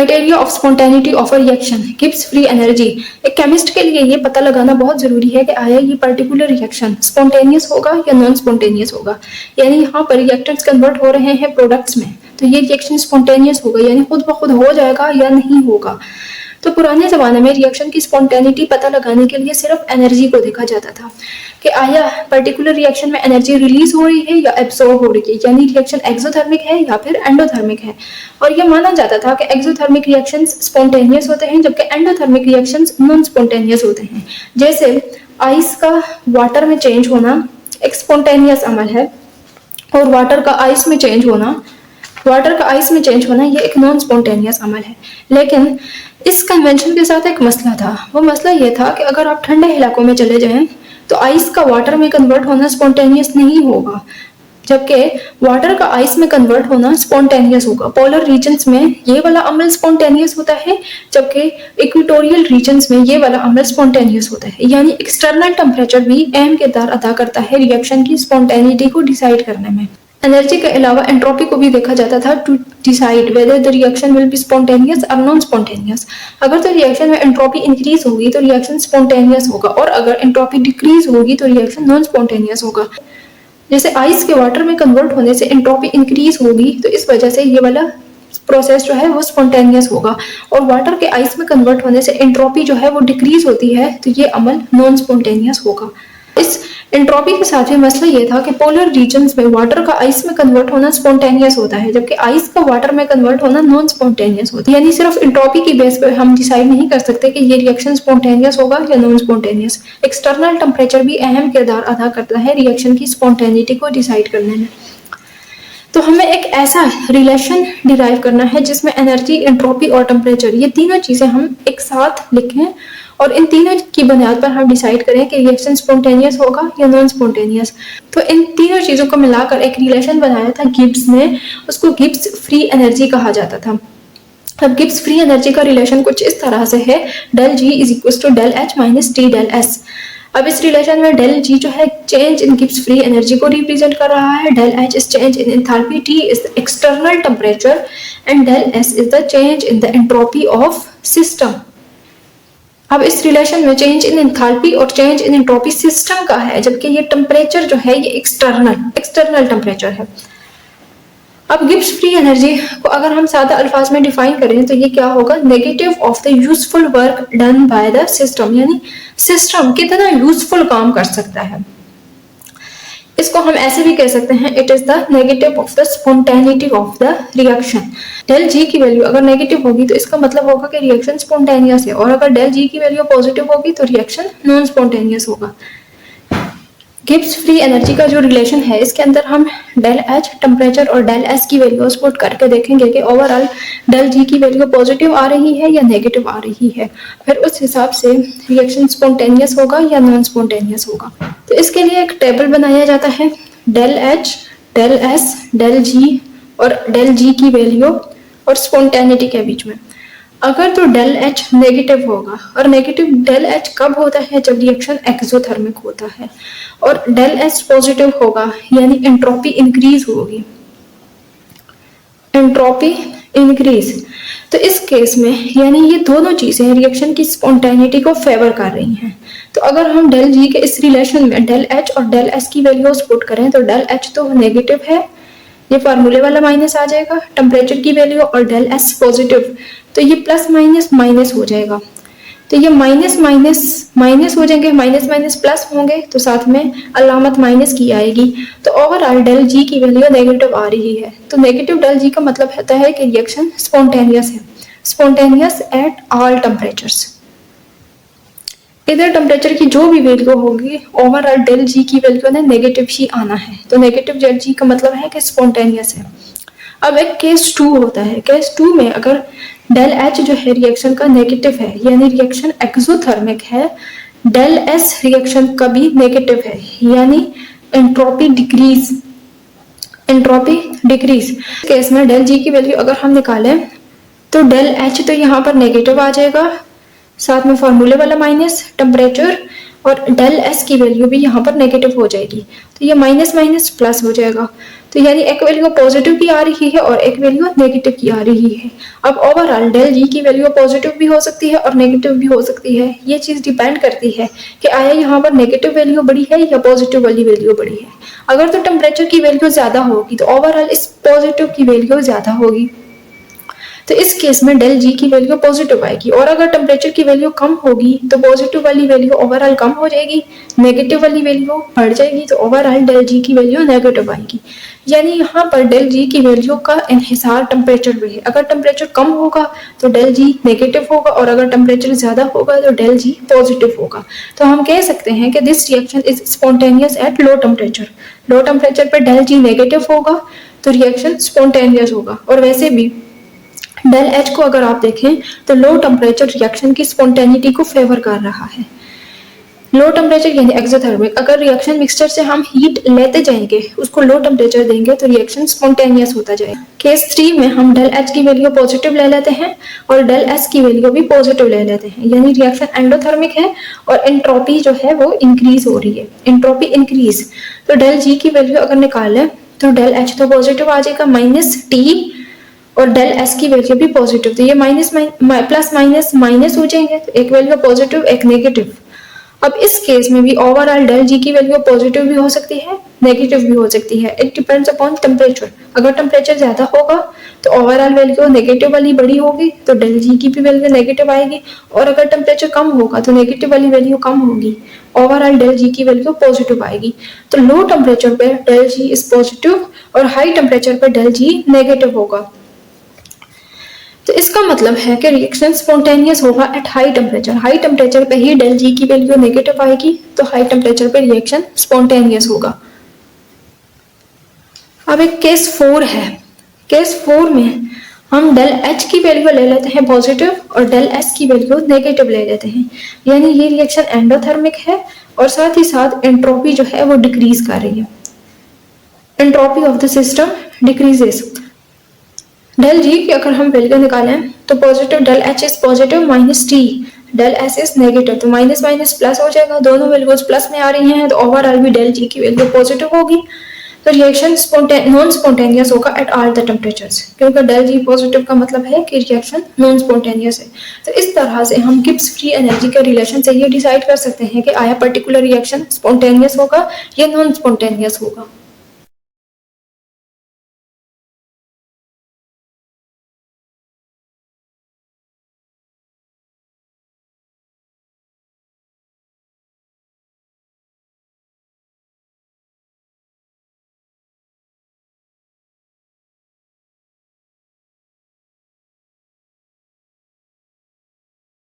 Criteria of spontaneity of a reaction gives free energy. एक chemist के लिए ये पता लगाना बहुत जरूरी है कि आया ये पर्टिकुलर रिएक्शन स्पॉन्टेनियस होगा या नॉन स्पॉन्टेनियस होगा। यानी यहाँ पर रिएक्टेंट्स कन्वर्ट हो रहे हैं प्रोडक्ट्स में, तो ये रिएक्शन स्पॉन्टेनियस होगा यानी खुद ब खुद हो जाएगा या नहीं होगा। तो पुराने ज़माने में रिएक्शन की स्पॉन्टेनिटी पता लगाने के लिए सिर्फ एनर्जी को देखा जाता था कि आया पर्टिकुलर रिएक्शन में एनर्जी रिलीज हो रही है या एब्सॉर्ब हो रही है, यानी रिएक्शन एक्सोथर्मिक है या फिर एंडोथर्मिक है। और यह माना जाता था कि एक्सोथर्मिक रिएक्शंस स्पॉन्टेनियस होते हैं जबकि एंडोथर्मिक रिएक्शंस नॉन स्पॉन्टेनियस होते हैं। जैसे आइस का वाटर में चेंज होना एक स्पॉन्टेनियस अमल है और वाटर का आइस में चेंज होना ये एक नॉन स्पॉन्टेनियस अमल है। लेकिन इस कन्वेंशन के साथ एक मसला था। वो मसला ये था कि अगर आप ठंडे इलाकों में चले जाएं तो आइस का वाटर में कन्वर्ट होना स्पॉन्टेनियस नहीं होगा, जबकि वाटर का आइस में कन्वर्ट होना स्पॉन्टेनियस होगा। पोलर रीजन्स में ये वाला अमल स्पॉन्टेनियस होता है जबकि इक्वेटोरियल रीजन्स में ये वाला अमल स्पॉन्टेनियस होता है। यानी एक्सटर्नल टेम्परेचर भी अहम किरदार अदा करता है रिएक्शन की स्पॉन्टेनिटी को डिसाइड करने में। एनर्जी के अलावा एंट्रोपी को भी देखा जाता था to decide whether the reaction will be spontaneous और नॉन स्पॉन्टेनियस। अगर तो रिएक्शन में एंट्रोपी इंक्रीज होगी तो रिएक्शन स्पॉन्टेनियस होगा और अगर एंट्रोपी डिक्रीज होगी तो रिएक्शन नॉन स्पॉन्टेनियस होगा। जैसे आइस के वाटर में कन्वर्ट होने से एंट्रोपी इंक्रीज होगी तो इस वजह से ये वाला प्रोसेस जो है वो स्पॉन्टेनियस होगा, और वाटर के आइस में कन्वर्ट होने से एंट्रोपी जो है वो डिक्रीज होती है तो ये अमल नॉन स्पॉन्टेनियस होगा। इस एंट्रोपी के साथ ही मसला ये था कि पोलर रीजन्स में वाटर का आइस में कन्वर्ट होना स्पॉन्टेनियस होता है जबकि आइस का वाटर में कन्वर्ट होना नॉन स्पॉन्टेनियस होता है। यानी सिर्फ एंट्रोपी की बेस पर हम डिसाइड नहीं कर सकते कि ये रिएक्शन स्पॉन्टेनियस होगा या नॉन स्पॉन्टेनियस। एक्सटर्नल टेम्परेचर भी अहम किरदार अदा करता है रिएक्शन की स्पॉन्टेनिटी को डिसाइड करने में। तो हमें एक ऐसा रिलेशन डिराइव करना है जिसमें एनर्जी, एंट्रोपी और टेम्परेचर ये तीनों चीजें हम एक साथ लिखें और इन तीनों की बुनियाद पर हम डिसाइड करें कि रिएक्शन स्पॉन्टेनियस होगा या नॉन स्पॉन्टेनियस। तो इन तीनों चीजों को मिलाकर एक रिलेशन बनाया था गिब्स ने, उसको गिब्स फ्री एनर्जी कहा जाता था। अब गिब्स फ्री एनर्जी का रिलेशन कुछ इस तरह से है, del G is equal to del H minus T del S. अब इस रिलेशन में डेल जी जो है change in Gibbs free energy को रिप्रेजेंट कर रहा है, del H is change in enthalpy, T is the external temperature and del S is the change in the entropy of system. अब इस relation में change in enthalpy और change in entropy system का है जबकि ये टेम्परेचर जो है ये एक्सटर्नल टेम्परेचर है। अब गिब्स फ्री एनर्जी को अगर हम सादा अल्फाज में डिफाइन करें तो ये क्या होगा, negative of the useful work done by the system, यानी सिस्टम कितना यूजफुल काम कर सकता है। इसको हम ऐसे भी कह सकते हैं, it is the negative of the spontaneity of the reaction. Del G की वैल्यू अगर नेगेटिव होगी तो इसका मतलब होगा कि रिएक्शन स्पॉन्टेनियस है, और अगर डेल जी की वैल्यू पॉजिटिव होगी तो रिएक्शन नॉन स्पॉन्टेनियस होगा। गिब्स फ्री एनर्जी का जो रिलेशन है इसके अंदर हम डेल एच टेम्परेचर और डेल एस की वैल्यूज पुट करके देखेंगे कि ओवरऑल डेल जी की वैल्यू पॉजिटिव आ रही है या नेगेटिव आ रही है, फिर उस हिसाब से रिएक्शन स्पॉन्टेनियस होगा या नॉन स्पॉन्टेनियस होगा। तो इसके लिए एक टेबल बनाया जाता है, del H, del S, del G और डेल जी की वैल्यू और स्पॉन्टेनिटी के बीच में। अगर तो डेल एच नेगेटिव होगा, और नेगेटिव डेल एच कब होता है, जब रिएक्शन एक्सोथर्मिक होता है, और डेल एच पॉजिटिव होगा यानी एंट्रोपी इंक्रीज होगी, एंट्रोपी इंक्रीज। तो इस केस में यानी ये दोनों चीजें रिएक्शन की स्पॉन्टेनिटी को फेवर कर रही हैं। तो अगर हम डेल जी के इस रिलेशन में डेल एच और डेल एस की वैल्यूज पुट करें तो डेल एच तो नेगेटिव है, ये फार्मूले वाला माइनस आ जाएगा, टेम्परेचर की वैल्यू और डेल एस पॉजिटिव, तो ये प्लस माइनस माइनस हो जाएगा। तो ये माइनस माइनस माइनस हो जाएंगे, माइनस माइनस प्लस होंगे तो साथ में अलामत माइनस की आएगी। तो ओवरऑल डेल जी की वैल्यू नेगेटिव आ रही है। तो नेगेटिव डेल जी का मतलब होता है कि रिएक्शन स्पॉन्टेनियस है, स्पॉन्टेनियस एट ऑल टेम्परेचर्स। इधर टेम्परेचर की जो भी वैल्यू होगी ओवरऑल डेल जी की वैल्यू ने नेगेटिव ही आना है। तो नेगेटिव डेल जी का मतलब है कि स्पॉन्टेनियस है। अब एक केस 2 होता है, केस 2 में अगर डेल एच जो है रिएक्शन का नेगेटिव है यानी रिएक्शन एक्सोथर्मिक है, डेल एस रिएक्शन का भी नेगेटिव है यानी entropy decrease, entropy decrease. Case में डेल जी की वैल्यू अगर हम निकालें तो डेल एच तो यहाँ पर नेगेटिव आ जाएगा, साथ में फॉर्मूले वाला माइनस टेम्परेचर, और डेल एस की वैल्यू भी यहाँ पर नेगेटिव हो जाएगी। तो ये माइनस माइनस प्लस हो जाएगा। तो यानी एक वैल्यू पॉजिटिव की आ रही है और एक वैल्यू नेगेटिव की आ रही है। अब ओवरऑल डेल जी की वैल्यू पॉजिटिव भी हो सकती है और नेगेटिव भी हो सकती है। ये चीज़ डिपेंड करती है कि आया यहाँ पर नेगेटिव वैल्यू बड़ी है या पॉजिटिव वाली वैल्यू बड़ी है। अगर तो टेम्परेचर की वैल्यू ज़्यादा होगी तो ओवरऑल इस पॉजिटिव की वैल्यू ज़्यादा होगी, तो इस केस में डेल जी की वैल्यू पॉजिटिव आएगी। और अगर टेम्परेचर की वैल्यू कम होगी तो पॉजिटिव वाली वैल्यू ओवरऑल कम हो जाएगी, नेगेटिव वाली वैल्यू बढ़ जाएगी, तो ओवरऑल डेल जी की वैल्यू नेगेटिव आएगी। यानी यहाँ पर डेल जी की वैल्यू का इन्हिसार टेम्परेचर पे है। अगर टेम्परेचर कम होगा तो डेल जी नेगेटिव होगा और अगर टेम्परेचर ज़्यादा होगा तो डेल जी पॉजिटिव होगा। तो हम कह सकते हैं कि this reaction is spontaneous at low temperature. Low temperature पर डेल जी नेगेटिव होगा तो रिएक्शन स्पॉन्टेनियस होगा। और वैसे भी डेल एच को अगर आप देखें तो लो टेम्परेचर रिएक्शन की स्पॉन्टेनिटी को फेवर कर रहा है। लो टेम्परेचर यानी एक्सोथर्मिक, अगर रिएक्शन मिक्सचर से हम हीट लेते जाएंगे, उसको लो टेम्परेचर देंगे तो रिएक्शन स्पॉन्टेनियस होता जाएगा। केस 3 में हम डेल एच की वैल्यू पॉजिटिव ले लेते हैं और डेल एस की वैल्यू भी पॉजिटिव ले लेते हैं, यानी रिएक्शन एंडोथर्मिक है और एंट्रोपी जो है वो इंक्रीज हो रही है, एंट्रोपी इंक्रीज। तो डेल जी की वैल्यू अगर निकालें तो डेल एच तो पॉजिटिव आ जाएगा -T और डेल एस की वैल्यू भी पॉजिटिव, तो ये प्लस माइनस माइनस हो जाएंगे, तो एक वैल्यू पॉजिटिव एक नेगेटिव। अब इस केस में भी ओवरऑल डेल जी की वैल्यू पॉजिटिव भी हो सकती है, नेगेटिव भी हो सकती है। It depends upon temperature. अगर टेम्परेचर ज्यादा होगा तो ओवरऑल वैल्यू नेगेटिव वाली बड़ी होगी तो डेल जी की भी वैल्यू नेगेटिव आएगी, और अगर टेम्परेचर कम होगा तो नेगेटिव वाली वैल्यू कम होगी, ओवरऑल डेल जी की वैल्यू पॉजिटिव आएगी। तो लो टेम्परेचर पर डेल जी इज पॉजिटिव और हाई टेम्परेचर पर डेल जी नेगेटिव होगा। तो इसका मतलब है कि रिएक्शन स्पॉन्टेनियस होगा at high temperature. High temperature पे ही डेल जी की वैल्यू नेगेटिव आएगी, तो हाई टेम्परेचर पे रिएक्शन स्पॉन्टेनियस होगा। अब एक केस 4 है। केस 4 में हम डेल एच की वैल्यू ले लेते हैं पॉजिटिव और डेल एस की वैल्यू नेगेटिव ले लेते हैं, यानी ये रिएक्शन एंडोथर्मिक है और साथ ही साथ एंट्रोपी जो है वो डिक्रीज कर रही है। Entropy of the system decreases. Del G की अगर हम वैल्यू निकालें तो positive del H is positive -T, del S is negative, तो माइनस माइनस प्लस हो जाएगा, दोनों वैल्यूज प्लस में आ रही हैं, तो ओवरऑल भी डेल जी की वैल्यू पॉजिटिव होगी। तो रिएक्शन नॉन स्पॉन्टेनियस होगा एट ऑल द टेम्परेचर्स, क्योंकि डेल जी पॉजिटिव का मतलब है कि रिएक्शन नॉन स्पॉन्टेनियस है। तो इस तरह से हम गिब्स फ्री एनर्जी के रिलेशन से ये डिसाइड कर सकते हैं कि आया पर्टिकुलर रिएक्शन स्पॉन्टेनियस होगा या नॉन स्पॉन्टेनियस होगा।